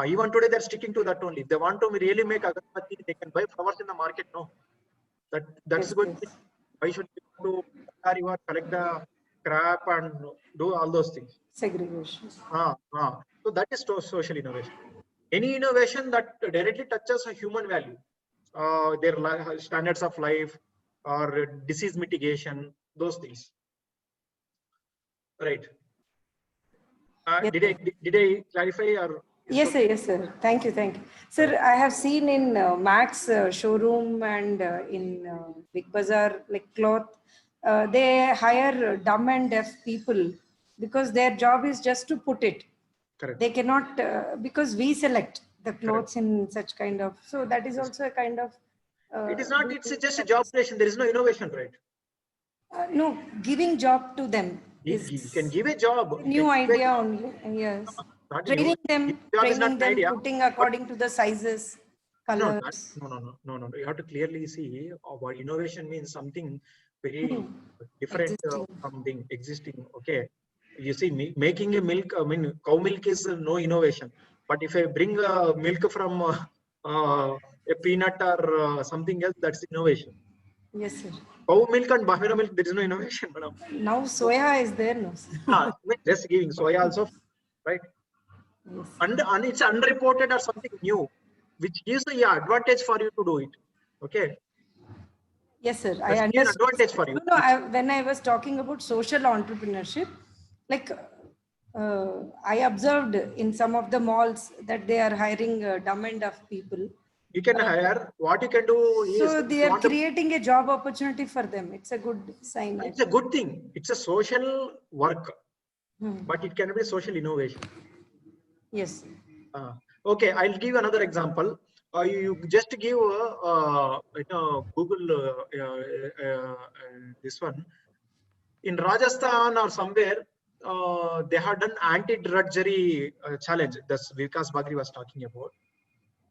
Even today they're sticking to that only. If they want to really make agarbatti, they can buy flowers in the market. No, that's Yes, good. yes. Why should you go to Ganga river, collect the crap and do all those things? Segregation. So that is social innovation. Any innovation that directly touches a human value, their standards of life or disease mitigation, those things. Right. Yes, Did I clarify or? Yes, sir. Yes, sir. Thank you. Thank you. Sir, I have seen in Max showroom and in Big Bazaar, like cloth, they hire dumb and deaf people because their job is just to put it. Correct. They cannot, because we select the clothes Correct. in such kind of, so that is also a kind of. It is not, it's just a job creation. There is no innovation, right? No, giving job to them. You can give a job. New idea only, yes. Training them, putting according to the sizes, colors. No. You have to clearly see what innovation means something very different from being existing. Okay. You see, making a milk, I mean, cow milk is no innovation. But if I bring milk from a peanut or something else, that's innovation. Yes, sir. Cow milk and buffalo milk, there is no innovation, madam. Now soya is there, no? Just giving soya also, right? Yes. And it's unreported or something new, which gives the advantage for you to do it. Okay. Yes, sir. That's an advantage for you. No, when I was talking about social entrepreneurship, like I observed in some of the malls that they are hiring dumb and deaf people. You can hire. What you can do is. So they are creating a job opportunity for them. It's a good sign. It's a good thing. It's a social work, but it can be social innovation. Yes. Okay, I'll give another example. You just give Google this one. In Rajasthan or somewhere, they have done anti-drudgery challenge. That's Vikas Bagri was talking about.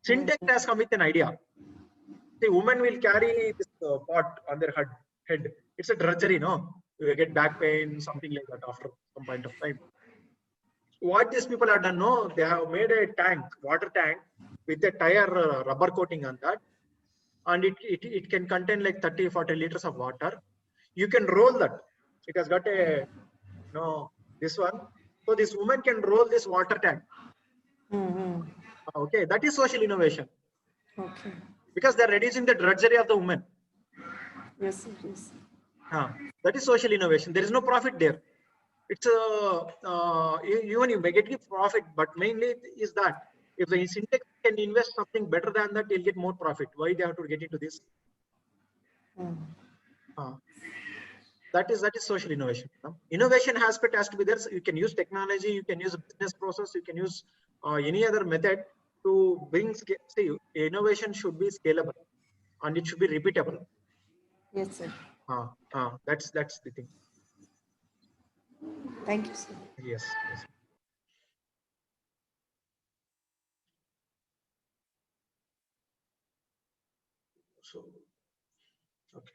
Syntex has come with an idea. The woman will carry this pot on their head. It's a drudgery, no? You get back pain, something like that after some point of time. What these people have done, no? They have made a tank, water tank, with a tire rubber coating on that, and it can contain like 30-40 liters of water. You can roll that. It has got a this one. So this woman can roll this water tank. Okay, that is social innovation. Okay. Because they're reducing the drudgery of the woman. Yes, it is. That is social innovation. There is no profit there. It's even you may get profit, but mainly is that if the Syntex can invest something better than that, they'll get more profit. Why they have to get into this? That is social innovation. Innovation aspect has to be there. So you can use technology, you can use a business process, you can use any other method to bring. See, innovation should be scalable and it should be repeatable. Yes, sir. That's the thing. Thank you, sir. Yes. So, okay.